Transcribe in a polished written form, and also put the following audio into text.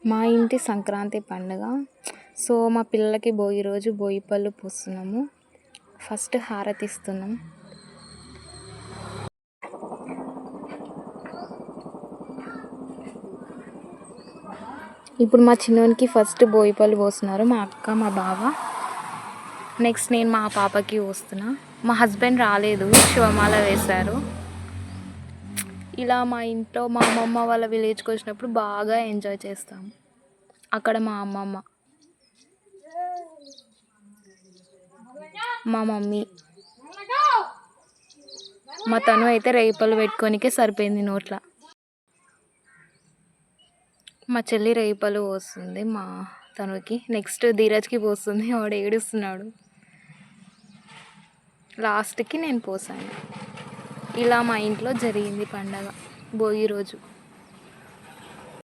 మా ఇంటి సంక్రాంతి పండుగ. సో మా పిల్లలకి భోగి రోజు భోగి పళ్ళు పోస్తున్నాము. ఫస్ట్ హారతి ఇస్తున్నాం. ఇప్పుడు మా చిన్నోనికి ఫస్ట్ భోగి పళ్ళు పోస్తున్నారు మా అక్క మా బావ. నెక్స్ట్ నేను మా పాపకి పోస్తున్నా. మా హస్బెండ్ రాలేదు, శివమాల వేశారు. ఇలా మా ఇంట్లో మా అమ్మమ్మ వాళ్ళ విలేజ్కి వచ్చినప్పుడు బాగా ఎంజాయ్ చేస్తాము. అక్కడ మా అమ్మమ్మ, మా మమ్మీ, మా తను అయితే రేపలు పెట్టుకోనికే సరిపోయింది నోట్ల. మా చెల్లి రేపలు పోస్తుంది మా తనుకి. నెక్స్ట్ ధీరజ్కి పోస్తుంది, వాడు ఏడుస్తున్నాడు. లాస్ట్కి నేను పోసాను. ఇలా మా ఇంట్లో జరిగింది పండగ భోగి రోజు.